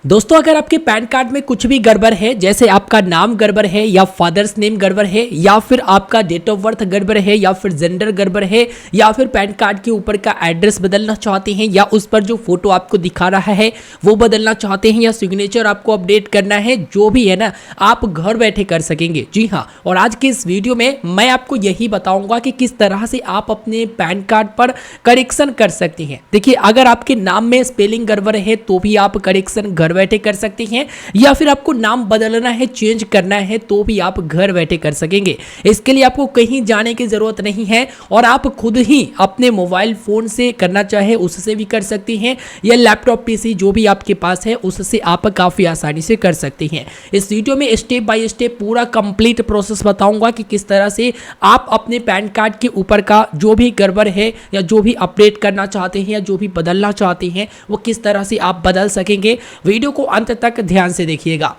दोस्तों अगर आपके पैन कार्ड में कुछ भी गड़बड़ है, जैसे आपका नाम गड़बड़ है या फादर्स नेम गड़बड़ है या फिर आपका डेट ऑफ बर्थ गड़बड़ है या फिर जेंडर गड़बड़ है या फिर पैन कार्ड के ऊपर का एड्रेस बदलना चाहते हैं या उस पर जो फोटो आपको दिखा रहा है वो बदलना चाहते हैं या सिग्नेचर आपको अपडेट करना है, जो भी है ना, आप घर बैठे कर सकेंगे। जी हाँ, और आज के इस वीडियो में मैं आपको यही बताऊंगा कि किस तरह से आप अपने पैन कार्ड पर करेक्शन कर सकते हैं। देखिए, अगर आपके नाम में स्पेलिंग गड़बड़ है तो भी आप करेक्शन घर बैठे कर सकते हैं, या फिर आपको नाम बदलना है, चेंज करना है, तो भी आप घर बैठे कर सकेंगे। इसके लिए आपको कहीं जाने की जरूरत नहीं है और आप खुद ही अपने मोबाइल फोन से करना चाहे उससे भी कर सकते हैं, या लैपटॉप पीसी जो भी आपके पास है उससे आप काफी आसानी से कर सकते हैं। इस वीडियो में स्टेप बाय स्टेप पूरा कंप्लीट प्रोसेस बताऊंगा कि किस तरह से आप अपने पैन कार्ड के ऊपर का जो भी गड़बड़ है या जो भी अपडेट करना चाहते हैं या जो भी बदलना चाहते हैं वो किस तरह से आप बदल सकेंगे। वीडियो को अंत तक ध्यान से देखिएगा।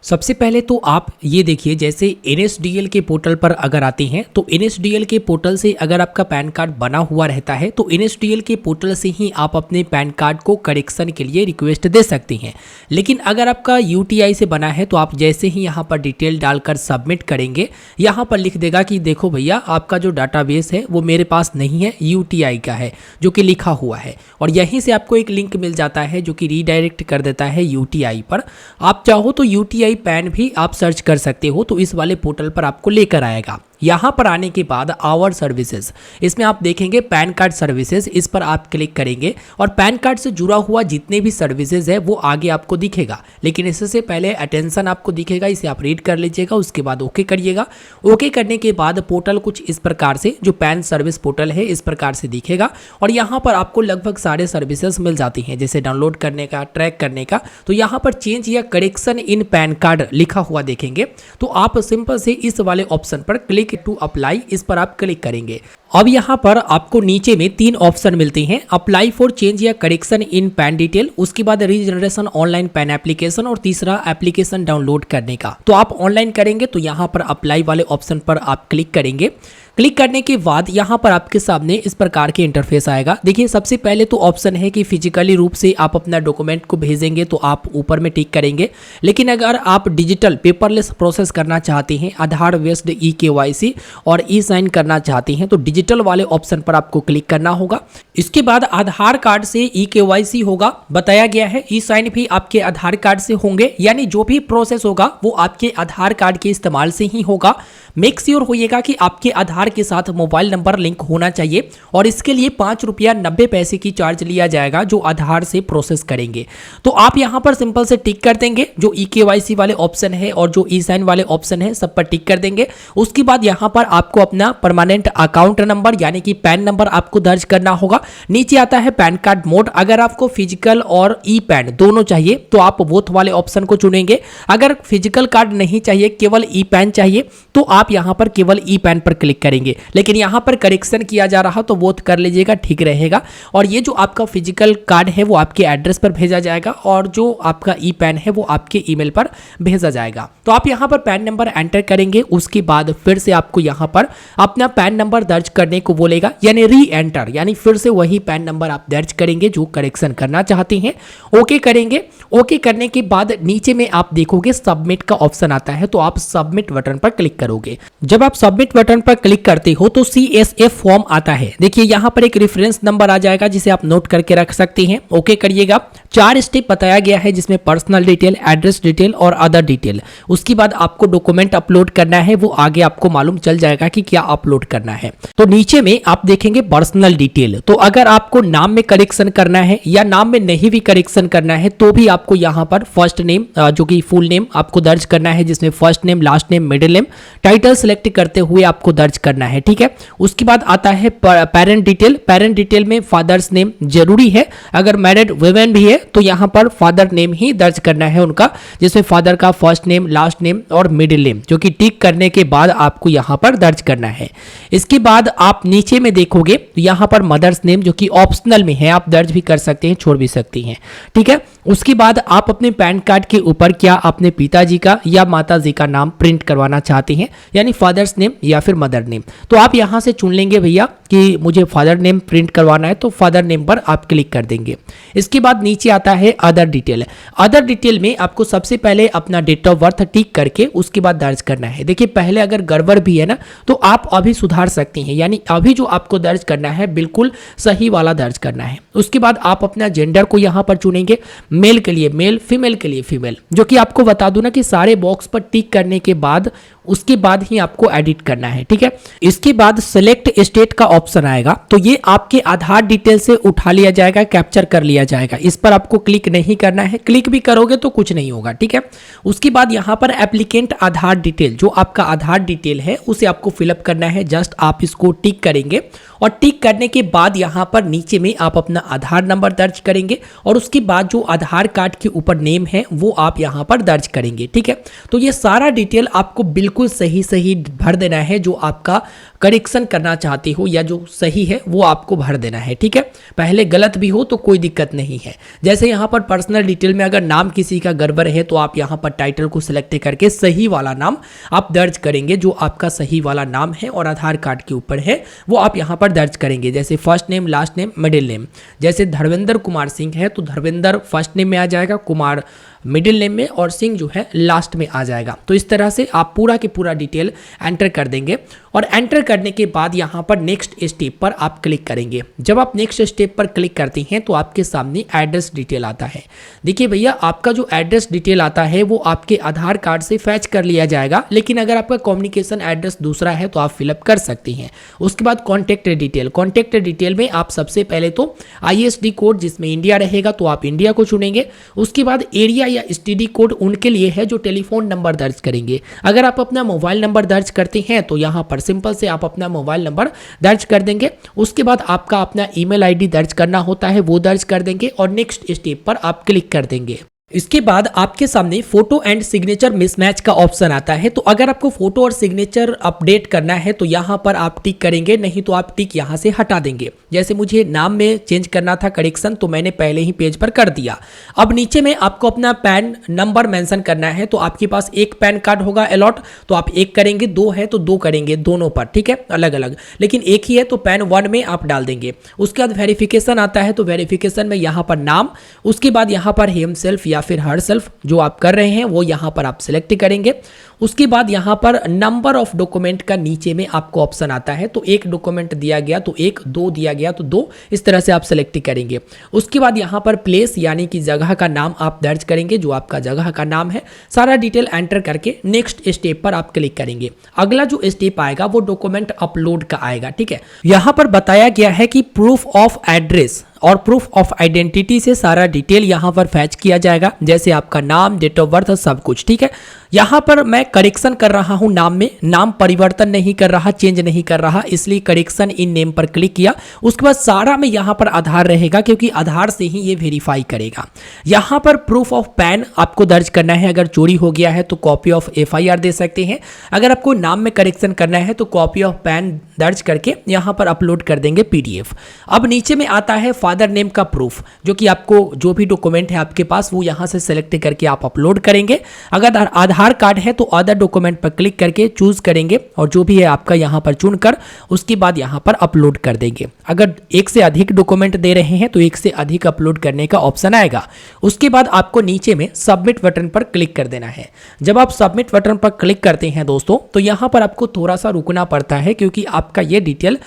सबसे पहले तो आप ये देखिए, जैसे NSDL के पोर्टल पर अगर आते हैं तो NSDL के पोर्टल से अगर आपका पैन कार्ड बना हुआ रहता है तो NSDL के पोर्टल से ही आप अपने पैन कार्ड को करेक्शन के लिए रिक्वेस्ट दे सकते हैं। लेकिन अगर आपका UTI से बना है तो आप जैसे ही यहाँ पर डिटेल डालकर सबमिट करेंगे, यहाँ पर लिख देगा कि देखो भैया, आपका जो डाटाबेस है वो मेरे पास नहीं है, UTI का है, जो कि लिखा हुआ है। और यहीं से आपको एक लिंक मिल जाता है जो कि रीडायरेक्ट कर देता है UTI पर। आप चाहो तो UTI पैन भी आप सर्च कर सकते हो, तो इस वाले पोर्टल पर आपको लेकर आएगा। यहाँ पर आने के बाद आवर सर्विसेज, इसमें आप देखेंगे पैन कार्ड सर्विसेज, इस पर आप क्लिक करेंगे और पैन कार्ड से जुड़ा हुआ जितने भी सर्विसेज है वो आगे आपको दिखेगा। लेकिन इससे पहले अटेंशन आपको दिखेगा, इसे आप रीड कर लीजिएगा, उसके बाद ओके करिएगा। ओके करने के बाद पोर्टल कुछ इस प्रकार से, जो पैन सर्विस पोर्टल है, इस प्रकार से दिखेगा। और यहाँ पर आपको लगभग सारे सर्विसेज मिल जाती हैं, जैसे डाउनलोड करने का, ट्रैक करने का। तो यहाँ पर चेंज या करेक्शन इन पैन कार्ड लिखा हुआ देखेंगे, तो आप सिंपल से इस वाले ऑप्शन पर क्लिक टू अप्लाई, इस पर आप क्लिक करेंगे। अब यहाँ पर आपको नीचे में 3 ऑप्शन मिलते हैं, अप्लाई फॉर चेंज या करेक्शन इन पैन डिटेल, उसके बाद रीजनरेशन ऑनलाइन पैन एप्लीकेशन, और तीसरा एप्लीकेशन डाउनलोड करने का। तो आप ऑनलाइन करेंगे तो यहाँ पर अप्लाई वाले ऑप्शन पर आप क्लिक करेंगे। क्लिक करने के बाद यहाँ पर आपके सामने इस प्रकार के इंटरफेस आएगा। देखिए, सबसे पहले तो ऑप्शन है कि फिजिकली रूप से आप अपना डॉक्यूमेंट को भेजेंगे तो आप ऊपर में टिक करेंगे। लेकिन अगर आप डिजिटल पेपरलेस प्रोसेस करना चाहते हैं, आधार बेस्ड EKYC और E-साइन करना चाहते हैं, तो डिजिटल वाले ऑप्शन पर आपको क्लिक करना होगा। इसके बाद आधार कार्ड से EKYC होगा, बताया गया है। E-साइन भी आपके आधार कार्ड से होंगे, यानी जो भी प्रोसेस होगा वो आपके आधार कार्ड के इस्तेमाल से ही होगा। मेक श्योर होइएगा कि आपके आधार के साथ मोबाइल नंबर लिंक होना चाहिए, और इसके लिए 5 रुपया 90 पैसे की चार्ज लिया जाएगा जो आधार से प्रोसेस करेंगे। तो आप यहां पर सिंपल से टिक कर देंगे, जो EKYC वाले ऑप्शन है और जो E-साइन वाले ऑप्शन है सब पर टिक कर देंगे। उसके बाद यहां पर आपको अपना परमानेंट अकाउंट नंबर यानी कि पैन नंबर आपको दर्ज करना होगा। नीचे आता है पैन कार्ड मोड, अगर आपको फिजिकल और E-पैन दोनों चाहिए तो आप बोथ वाले ऑप्शन को चुनेंगे। अगर फिजिकल कार्ड नहीं चाहिए, केवल E-पैन चाहिए, तो आप यहां पर केवल E-पैन पर क्लिक करेंगे। लेकिन यहां पर करेक्शन किया जा रहा तो बोथ कर लीजिएगा, ठीक रहेगा। और ये जो आपका फिजिकल कार्ड है वो आपके एड्रेस पर भेजा जाएगा और जो आपका E-पैन है वो आपके ईमेल पर भेजा जाएगा। तो आप यहां पर पैन नंबर एंटर करेंगे, उसके बाद फिर से आपको यहां पर अपना पैन नंबर दर्ज करने को बोलेगा, यानी री एंटर, यानी फिर से वही पैन नंबर आप दर्ज करेंगे जो करेक्शन करना चाहते हैं। ओके करेंगे। ओके करने के बाद नीचे में आप देखोगे सबमिट का ऑप्शन आता है, तो आप सबमिट बटन पर क्लिक करोगे। जब आप सबमिट बटन पर क्लिक करते हो तो CSF फॉर्म आता है। देखिए, यहाँ पर एक रेफरेंस नंबर आ जाएगा जिसे आप नोट करके रख सकते हैं। ओके करिएगा। 4 स्टेप बताया गया है, जिसमें पर्सनल डिटेल, एड्रेस डिटेल और अदर डिटेल। उसके बाद आपको डॉक्यूमेंट अपलोड करना है, वो आगे आपको मालूम चल जाएगा कि क्या अपलोड करना है। तो नीचे में आप देखेंगे पर्सनल डिटेल। तो अगर आपको नाम में करेक्शन करना है या नाम में नहीं भी करेक्शन करना है तो भी आपको यहाँ पर फर्स्ट नेम जो कि फुल नेम आपको दर्ज करना है, जिसमें first name, last name, middle name, title select करते हुए आपको दर्ज करना है, ठीक है। उसके बाद आता है पेरेंट डिटेल। पेरेंट डिटेल में फादर्स नेम जरूरी है, अगर मैरिड वुमेन भी है तो यहाँ पर फादर नेम ही दर्ज करना है उनका, जिसमें फादर का फर्स्ट नेम, लास्ट नेम और मिडिल नेम, जो कि टिक करने के बाद आपको यहाँ पर दर्ज करना है। इसके बाद आप नीचे में देखोगे तो यहाँ पर मदर्स नेम, जो कि ऑप्शनल में है, आप दर्ज भी कर सकते हैं, छोड़ भी सकते हैं, ठीक है। उसके बाद आप अपने पैन कार्ड के ऊपर क्या अपने पिताजी का या माताजी का नाम प्रिंट करवाना चाहते हैं, यानी फादर्स नेम या फिर मदर नेम। तो आप यहाँ से चुन लेंगे भैया कि मुझे फादर नेम प्रिंट करवाना है, तो फादर नेम पर आप क्लिक कर देंगे। इसके बाद नीचे आता है अदर डिटेल। अदर डिटेल में आपको सबसे पहले अपना डेट ऑफ बर्थ टिक करके उसके बाद दर्ज करना है। देखिए पहले अगर गड़बड़ भी है ना तो आप अभी सुधार सकती हैं, यानी अभी जो आपको दर्ज करना है बिल्कुल सही वाला दर्ज करना है। उसके बाद आप अपना जेंडर को यहाँ पर चुनेंगे, मेल के लिए मेल, फीमेल के लिए फीमेल, जो कि आपको बता दूं ना कि सारे बॉक्स पर टिक करने के बाद उसके बाद ही आपको एडिट करना है, ठीक है। इसके बाद सिलेक्ट स्टेट का ऑप्शन आएगा, तो ये आपके आधार डिटेल से उठा लिया जाएगा, कैप्चर कर लिया जाएगा। इस पर आपको क्लिक नहीं करना है, क्लिक भी करोगे तो कुछ नहीं होगा, ठीक है। उसके बाद यहाँ पर एप्लीकेंट आधार डिटेल, जो आपका आधार डिटेल है उसे आपको फिलअप करना है। जस्ट आप इसको टिक करेंगे और टिक करने के बाद यहाँ पर नीचे में आप अपना आधार नंबर दर्ज करेंगे और उसके बाद जो आधार कार्ड के ऊपर नेम है वो आप यहाँ पर दर्ज करेंगे, ठीक है। तो ये सारा डिटेल आपको बिल्कुल सही सही भर देना है, जो आपका करेक्शन करना चाहते हो या जो सही है वो आपको भर देना है, ठीक है। पहले गलत भी हो तो कोई दिक्कत नहीं है। जैसे यहाँ पर पर्सनल डिटेल में अगर नाम किसी का गड़बड़ है तो आप यहाँ पर टाइटल को सिलेक्ट करके सही वाला नाम आप दर्ज करेंगे, जो आपका सही वाला नाम है और आधार कार्ड के ऊपर है वो आप यहाँ पर दर्ज करेंगे। जैसे first name, last name, middle name. जैसे धर्मेंद्र कुमार सिंह है तो धर्मेंद्र फर्स्ट नेम में आ जाएगा, कुमार मिडिल नेम में और सिंह जो है लास्ट में आ जाएगा। तो इस तरह से आप पूरा के पूरा डिटेल एंटर कर देंगे और एंटर करने के बाद यहाँ पर नेक्स्ट स्टेप पर आप क्लिक करेंगे। जब आप नेक्स्ट स्टेप पर क्लिक करते हैं तो आपके सामने एड्रेस डिटेल आता है। देखिए भैया आपका जो एड्रेस डिटेल आता है वो आपके आधार कार्ड से फैच कर लिया जाएगा, लेकिन अगर आपका कम्युनिकेशन एड्रेस दूसरा है तो आप फिलअप कर सकती हैं। उसके बाद कॉन्टैक्ट डिटेल, कॉन्टैक्ट डिटेल में आप सबसे पहले तो ISD कोड जिसमें इंडिया रहेगा तो आप इंडिया को चुनेंगे। उसके बाद एरिया या STD कोड उनके लिए है जो टेलीफोन नंबर दर्ज करेंगे। अगर आप अपना मोबाइल नंबर दर्ज करते हैं तो यहाँ पर सिंपल से आप अपना मोबाइल नंबर दर्ज कर देंगे। उसके बाद आपका अपना ईमेल आईडी दर्ज करना होता है वो दर्ज कर देंगे और नेक्स्ट स्टेप पर आप क्लिक कर देंगे। इसके बाद आपके सामने फोटो एंड सिग्नेचर मिसमैच का ऑप्शन आता है। तो अगर आपको फोटो और सिग्नेचर अपडेट करना है तो यहाँ पर आप टिक करेंगे, नहीं तो आप टिक यहाँ से हटा देंगे। जैसे मुझे नाम में चेंज करना था करेक्शन, तो मैंने पहले ही पेज पर कर दिया। अब नीचे में आपको अपना पैन नंबर मेंशन करना है। तो आपके पास एक पैन कार्ड होगा अलॉट, तो आप एक करेंगे, दो है तो दो करेंगे दोनों पर, ठीक है, अलग अलग। लेकिन एक ही है तो पैन 1 में आप डाल देंगे। उसके बाद वेरिफिकेशन आता है, तो वेरिफिकेशन में यहाँ पर नाम, उसके बाद यहाँ पर हिमसेल्फ या फिर हर सेल्फ जो आप कर रहे हैं वो यहाँ पर आप सिलेक्ट करेंगे। उसके बाद यहाँ पर नंबर ऑफ डॉक्यूमेंट का नीचे में आपको ऑप्शन आता है। तो एक डॉक्यूमेंट दिया गया तो एक, दो दिया गया तो दो, इस तरह से आप सिलेक्ट करेंगे। उसके बाद यहाँ पर प्लेस यानी कि जगह का नाम आप दर्ज करेंगे, जो आपका जगह का नाम है। सारा डिटेल एंटर करके नेक्स्ट स्टेप पर आप क्लिक करेंगे। अगला जो स्टेप आएगा वो डॉक्यूमेंट अपलोड का आएगा, ठीक है। यहाँ पर बताया गया है कि प्रूफ ऑफ एड्रेस और प्रूफ ऑफ आइडेंटिटी से सारा डिटेल यहाँ पर फैच किया जाएगा, जैसे आपका नाम, डेट ऑफ बर्थ, सब कुछ, ठीक है। यहाँ पर मैं करेक्शन कर रहा हूँ नाम में, नाम परिवर्तन नहीं कर रहा, चेंज नहीं कर रहा, इसलिए करेक्शन इन नेम पर क्लिक किया। उसके बाद सारा में यहाँ पर आधार रहेगा, क्योंकि आधार से ही ये वेरीफाई करेगा। यहाँ पर प्रूफ ऑफ पैन आपको दर्ज करना है। अगर चोरी हो गया है तो कॉपी ऑफ FIR दे सकते हैं। अगर आपको नाम में करेक्शन करना है तो कॉपी ऑफ पैन दर्ज करके यहाँ पर अपलोड कर देंगे PDF। अब नीचे में आता है फादर नेम का प्रूफ, जो कि आपको जो भी डॉक्यूमेंट है आपके पास वो यहाँ से सेलेक्ट करके आप अपलोड करेंगे। अगर आधार कार्ड है तो अदर डॉक्यूमेंट पर क्लिक करके चूज करेंगे और जो भी है आपका यहाँ पर चुनकर उसके बाद यहाँ पर अपलोड कर देंगे। अगर एक से अधिक डॉक्यूमेंट दे रहे हैं तो एक से अधिक अपलोड करने का ऑप्शन आएगा। उसके बाद आपको नीचे में सबमिट बटन पर क्लिक कर देना है। जब आप सबमिट बटन पर क्लिक करते हैं दोस्तों तो यहाँ पर आपको थोड़ा सा रुकना पड़ता है, क्योंकि आपका ये डिटेल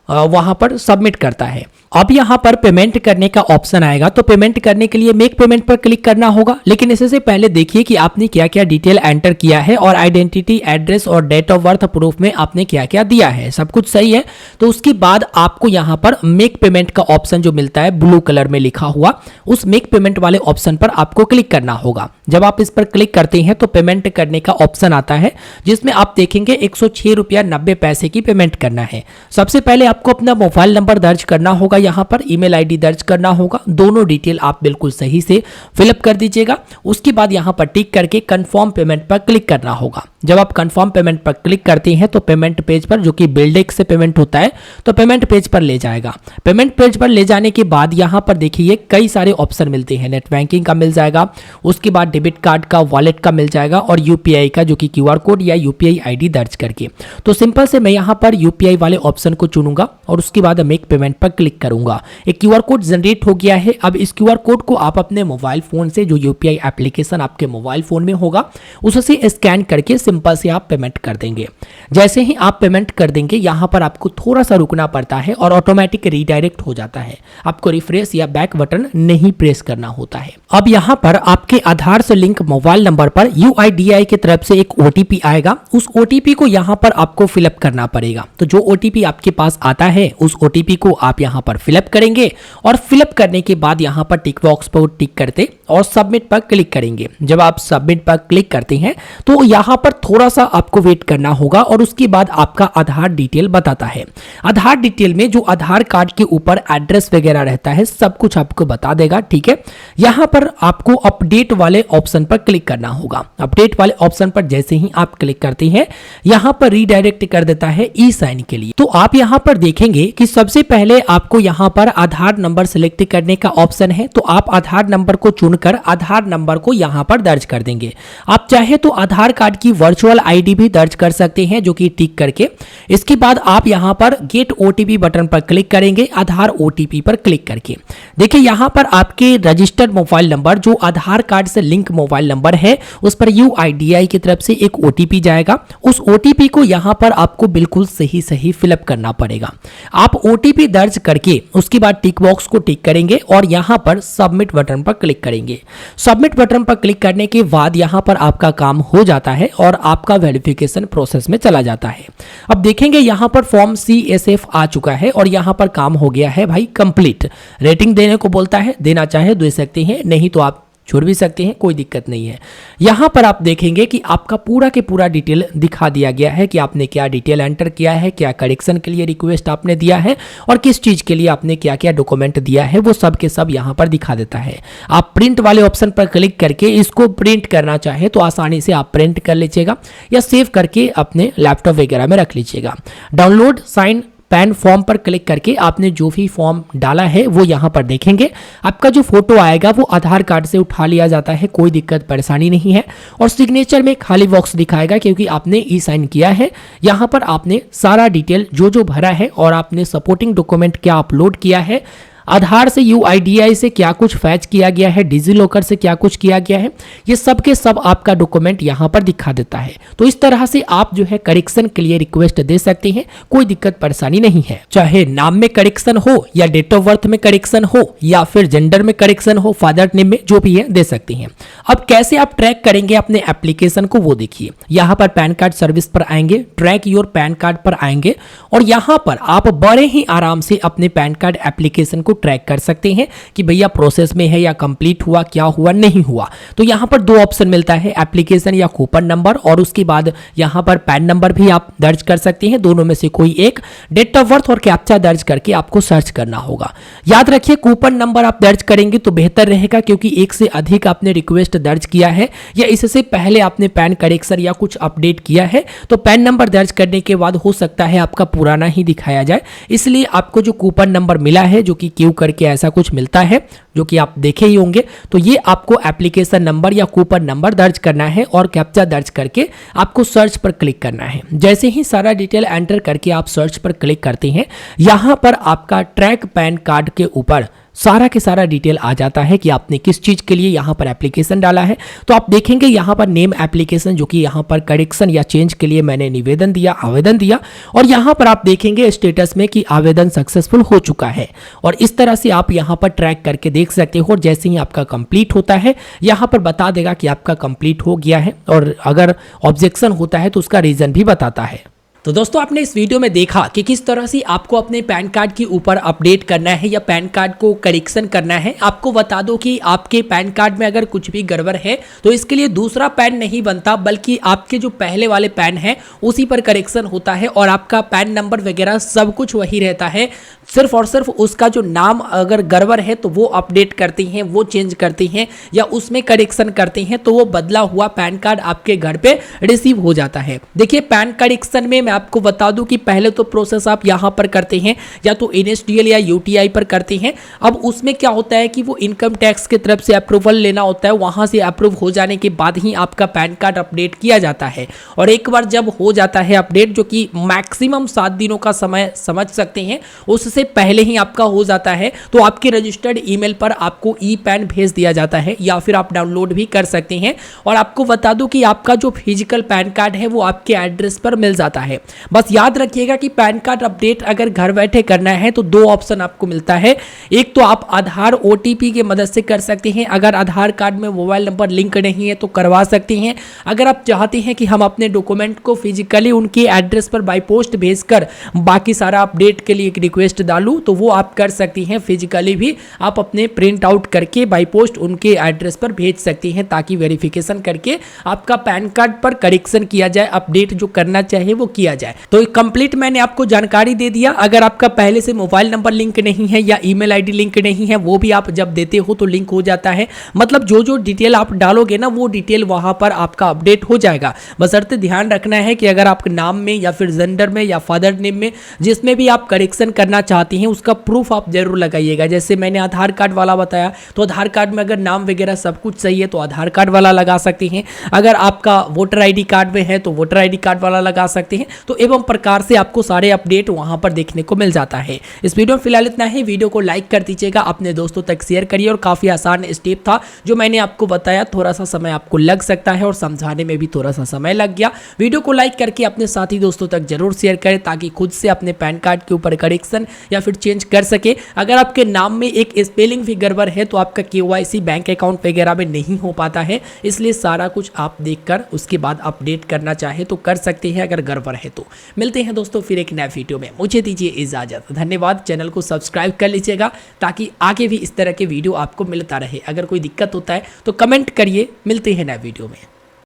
वहां पर सबमिट करता है। अब यहाँ पर पेमेंट करने का ऑप्शन आएगा, तो पेमेंट करने के लिए मेक पेमेंट पर क्लिक करना होगा। लेकिन इससे पहले देखिए कि आपने क्या क्या डिटेल एंटर किया है और आइडेंटिटी, एड्रेस और डेट ऑफ बर्थ प्रूफ में आपने क्या क्या दिया है, सब कुछ सही है। तो उसके बाद आपको यहाँ पर मेक पेमेंट का ऑप्शन जो मिलता है ब्लू कलर में लिखा हुआ, उस मेक पेमेंट वाले ऑप्शन पर आपको क्लिक करना होगा। जब आप इस पर क्लिक करते हैं तो पेमेंट करने का ऑप्शन आता है, जिसमें आप देखेंगे 106 रुपया 90 पैसे की पेमेंट करना है। सबसे पहले आपको अपना मोबाइल नंबर दर्ज करना होगा, यहाँ पर ईमेल आईडी दर्ज करना होगा। दोनों डिटेल आप बिल्कुल सही से फिलअप कर दीजिएगा। उसके बाद यहाँ पर टिक करके कंफर्म पेमेंट पर क्लिक करना होगा। जब आप कंफर्म पेमेंट पर क्लिक करते हैं तो पेमेंट पेज पर, जो कि बिल्डेक्स से पेमेंट होता है, तो पेमेंट पेज पर ले जाएगा। पेमेंट पेज पर ले जाने के बाद यहाँ पर देखिए कई सारे ऑप्शन मिलते हैं। नेट बैंकिंग का मिल जाएगा, उसके बाद डेबिट कार्ड का, वॉलेट का मिल जाएगा और यूपीआई का, जो कि क्यूआर कोड या यूपीआई आईडी दर्ज करके। तो सिंपल से मैं यहाँ पर यूपीआई वाले ऑप्शन को चुनूंगा और उसके बाद मेक पेमेंट पर क्लिक करूंगा। एक क्यूआर कोड जनरेट हो गया है। अब इस क्यूआर कोड को आप अपने मोबाइल फोन से, जो यूपीआई एप्लीकेशन आपके मोबाइल फोन में होगा, उससे स्कैन करके सिंपल से आप पेमेंट कर देंगे। जैसे ही आप पेमेंट कर देंगे यहाँ पर आपको थोड़ा सा रुकना पड़ता है और ऑटोमेटिक रीडायरेक्ट हो जाता है। आपको रिफ्रेश या बैक बटन नहीं प्रेस करना होता है। अब यहाँ पर आपके आधार से लिंक मोबाइल नंबर पर यूआईडीआई की तरफ से एक ओटीपी आएगा। उस ओटीपी को यहाँ पर आपको फिलअप करना पड़ेगा। तो जो ओटीपी आपके पास आता है उस ओटीपी को आप यहाँ पर फिलअप करेंगे और फिलअप करने के बाद यहाँ पर टिक बॉक्स पर टिक करते और सबमिट पर क्लिक करेंगे। जब आप सबमिट पर क्लिक करते हैं तो यहाँ पर थोड़ा सा आपको वेट करना होगा और उसके बाद आपका आधार डिटेल बताता है। आधार डिटेल में जो आधार कार्ड के ऊपर एड्रेस वगैरह रहता है सब कुछ आपको बता देगा। ठीक है, यहाँ पर आपको अपडेट वाले ऑप्शन पर क्लिक करना होगा। अपडेट वाले ऑप्शन पर जैसे ही आप क्लिक करते हैं यहाँ पर रीडायरेक्ट कर देता है ई साइन के लिए। तो आप यहाँ पर देखेंगे कि सबसे पहले आपको यहाँ पर आधार नंबर सिलेक्ट करने का ऑप्शन है। तो आप आधार नंबर को चुनकर आधार नंबर को यहाँ पर दर्ज कर देंगे। आप चाहे तो आधार कार्ड की वर्चुअल आईडी भी दर्ज कर सकते हैं, जो कि टिक करके। इसके बाद आप यहाँ पर गेट ओटीपी बटन पर क्लिक करेंगे, आधार ओटीपी पर क्लिक करके। देखिए यहाँ पर आपके रजिस्टर्ड मोबाइल नंबर, जो आधार कार्ड से लिंक मोबाइल नंबर है, उस पर यूआईडीआई की तरफ से एक ओटीपी जाएगा। उस ओटीपी को यहाँ पर आपको बिल्कुल सही सही फिलअप करना पड़ेगा। आप ओटीपी दर्ज करके उसके बाद टिक बॉक्स को टिक करेंगे और यहाँ पर सबमिट बटन पर क्लिक करेंगे। सबमिट बटन पर क्लिक करने के बाद यहाँ पर आपका काम हो जाता है और आपका वेरिफिकेशन प्रोसेस में चला जाता है। अब देखेंगे यहाँ पर फॉर्म CSF आ चुका है और यहाँ पर काम हो गया है भाई कंप्लीट। रेटिंग देने को बोलता है, देना चाहे दे सकते हैं, नहीं तो आप छोड़ भी सकते हैं, कोई दिक्कत नहीं है। यहाँ पर आप देखेंगे कि आपका पूरा के पूरा डिटेल दिखा दिया गया है कि आपने क्या डिटेल एंटर किया है, क्या करेक्शन के लिए रिक्वेस्ट आपने दिया है और किस चीज़ के लिए आपने क्या क्या डॉक्यूमेंट दिया है, वो सब के सब यहाँ पर दिखा देता है। आप प्रिंट वाले ऑप्शन पर क्लिक करके इसको प्रिंट करना चाहे तो आसानी से आप प्रिंट कर लीजिएगा या सेव करके अपने लैपटॉप वगैरह में रख लीजिएगा। डाउनलोड साइन पैन फॉर्म पर क्लिक करके आपने जो भी फॉर्म डाला है वो यहाँ पर देखेंगे। आपका जो फोटो आएगा वो आधार कार्ड से उठा लिया जाता है, कोई दिक्कत परेशानी नहीं है। और सिग्नेचर में खाली बॉक्स दिखाएगा क्योंकि आपने ई साइन किया है। यहाँ पर आपने सारा डिटेल जो भरा है और आपने सपोर्टिंग डॉक्यूमेंट क्या अपलोड किया है, आधार से यूआईडीआई से क्या कुछ फैच किया गया है, डिजी लॉकर से क्या कुछ किया गया है, ये सब के सब आपका डॉक्यूमेंट यहाँ पर दिखा देता है। तो इस तरह से आप जो है करेक्शन के लिए रिक्वेस्ट दे सकते हैं, कोई दिक्कत परेशानी नहीं है। चाहे नाम में करेक्शन हो या डेट ऑफ बर्थ में करेक्शन हो या फिर जेंडर में करेक्शन हो, फादर नेम में, जो भी है दे सकते हैं। अब कैसे आप ट्रैक करेंगे अपने एप्लीकेशन को वो देखिए। यहाँ पर पैन कार्ड सर्विस पर आएंगे, ट्रैक योर पैन कार्ड पर आएंगे और यहाँ पर आप बड़े ही आराम से अपने पैन कार्ड एप्लीकेशन को ट्रैक कर सकते हैं कि भैया प्रोसेस में है या कंप्लीट हुआ, क्या हुआ, नहीं हुआ। तो यहां पर दो ऑप्शन मिलता है, एप्लीकेशन या कूपन नंबर, और उसके बाद यहां पर पैन नंबर भी आप दर्ज कर सकते हैं, दोनों में से कोई एक। डेट ऑफ बर्थ और कैप्चा दर्ज करके आपको सर्च करना होगा। याद रखिए कूपन नंबर आप दर्ज करेंगे तो बेहतर रहेगा, क्योंकि एक से अधिक आपने रिक्वेस्ट दर्ज किया है या इससे पहले आपने पैन करेक्शन या कुछ अपडेट किया है, तो पैन नंबर दर्ज करने के बाद हो सकता है आपका पुराना ही दिखाया जाए। इसलिए आपको जो कूपन नंबर मिला है, जो कि क्यू करके ऐसा कुछ मिलता है, जो कि आप देखे ही होंगे, तो ये आपको एप्लीकेशन नंबर या कूपन नंबर दर्ज करना है और कैप्चा दर्ज करके आपको सर्च पर क्लिक करना है। जैसे ही सारा डिटेल एंटर करके आप सर्च पर क्लिक करते हैं, यहां पर आपका ट्रैक पैन कार्ड के ऊपर सारा के सारा डिटेल आ जाता है कि आपने किस चीज के लिए यहाँ पर एप्लीकेशन डाला है। तो आप देखेंगे यहाँ पर नेम एप्लीकेशन, जो कि यहाँ पर करेक्शन या चेंज के लिए मैंने निवेदन दिया, आवेदन दिया, और यहाँ पर आप देखेंगे स्टेटस में कि आवेदन सक्सेसफुल हो चुका है। और इस तरह से आप यहाँ पर ट्रैक करके देख सकते हो। और जैसे ही आपका कंप्लीट होता है, यहाँ पर बता देगा कि आपका कंप्लीट हो गया है, और अगर ऑब्जेक्शन होता है तो उसका रीजन भी बताता है। तो दोस्तों आपने इस वीडियो में देखा कि किस तरह से आपको अपने पैन कार्ड के ऊपर अपडेट करना है या पैन कार्ड को करेक्शन करना है। आपको बता दो कि आपके पैन कार्ड में अगर कुछ भी गड़बड़ है तो इसके लिए दूसरा पैन नहीं बनता, बल्कि आपके जो पहले वाले पैन है उसी पर करेक्शन होता है और आपका पैन नंबर वगैरह सब कुछ वही रहता है। सिर्फ और सिर्फ उसका जो नाम अगर गड़बड़ है तो वो अपडेट करती हैं, वो चेंज करती हैं या उसमें करेक्शन करती हैं, तो वो बदला हुआ पैन कार्ड आपके घर पे रिसीव हो जाता है। देखिए पैन करेक्शन में मैं आपको बता दूं कि पहले तो प्रोसेस आप यहां पर करते हैं या तो NSDL या UTI पर करते हैं। अब उसमें क्या होता है कि वो इनकम टैक्स की तरफ से अप्रूवल लेना होता है, वहां से अप्रूव हो जाने के बाद ही आपका पैन कार्ड अपडेट किया जाता है। और एक बार जब हो जाता है अपडेट, जो कि मैक्सिमम 7 दिनों का समय समझ सकते हैं, उससे पहले ही आपका हो जाता है, तो आपके रजिस्टर्ड ईमेल पर आपको ई पैन भेज दिया जाता है या फिर आप डाउनलोड भी कर सकते हैं। और आपको बता दूं कि आपका जो फिजिकल पैन कार्ड है वो आपके एड्रेस पर मिल जाता है। बस याद रखिएगा कि पैन कार्ड अपडेट अगर घर बैठे करना है तो 2 ऑप्शन आपको मिलता है। एक तो आप आधार OTP की मदद से कर सकते हैं, अगर आधार कार्ड में मोबाइल नंबर लिंक नहीं है तो करवा सकते हैं। अगर आप चाहते हैं कि हम अपने डॉक्यूमेंट को फिजिकली उनके एड्रेस पर बाय पोस्ट भेजकर बाकी सारा अपडेट के लिए एक रिक्वेस्ट डालूं तो वो आप कर सकती हैं। फिजिकली भी आप अपने प्रिंट आउट करके बाय पोस्ट उनके एड्रेस पर भेज सकती हैं, ताकि वेरिफिकेशन करके आपका पैन कार्ड पर करेक्शन किया जाए, अपडेट जो करना चाहिए वो किया जाए। तो कंप्लीट मैंने आपको जानकारी दे दिया। अगर आपका पहले से मोबाइल नंबर लिंक नहीं है या ईमेल आईडी लिंक नहीं है, वो भी आप जब देते हो तो लिंक हो जाता है। मतलब जो जो डिटेल आप डालोगे ना, वो डिटेल वहां पर आपका अपडेट हो जाएगा। बशर्ते ध्यान रखना है कि अगर आपके नाम में या फिर जेंडर में या फादर नेम में जिसमें भी आप करेक्शन करना चाहती हैं उसका प्रूफ आप जरूर लगाइएगा। जैसे मैंने आधार कार्ड वाला बताया, तो आधार कार्ड में अगर नाम वगैरह सब कुछ सही है तो आधार कार्ड वाला लगा सकते हैं। अगर आपका वोटर ID कार्ड में है तो वोटर ID कार्ड वाला लगा सकते हैं। तो एवं प्रकार से आपको सारे अपडेट वहां पर देखने को मिल जाता है। इस वीडियो में फिलहाल इतना ही। वीडियो को लाइक कर दीजिएगा, अपने दोस्तों तक शेयर करिए। और काफी आसान स्टेप था जो मैंने आपको बताया, थोड़ा सा समय आपको लग सकता है और समझाने में भी थोड़ा सा समय लग गया। वीडियो को लाइक करके अपने साथी दोस्तों तक जरूर शेयर करें, ताकि खुद से अपने पैन कार्ड के ऊपर करेक्शन या फिर चेंज कर सके। अगर आपके नाम में एक स्पेलिंग भी गड़बड़ है तो आपका KYC बैंक अकाउंट वगैरह में नहीं हो पाता है, इसलिए सारा कुछ आप देखकर उसके बाद अपडेट करना चाहे तो कर सकते हैं अगर गड़बड़ है तो। मिलते हैं दोस्तों फिर एक नए वीडियो में, मुझे दीजिए इजाजत। धन्यवाद। चैनल को सब्सक्राइब कर लीजिएगा ताकि आगे भी इस तरह के वीडियो आपको मिलता रहे। अगर कोई दिक्कत होता है तो कमेंट करिए। मिलते हैं नए वीडियो में।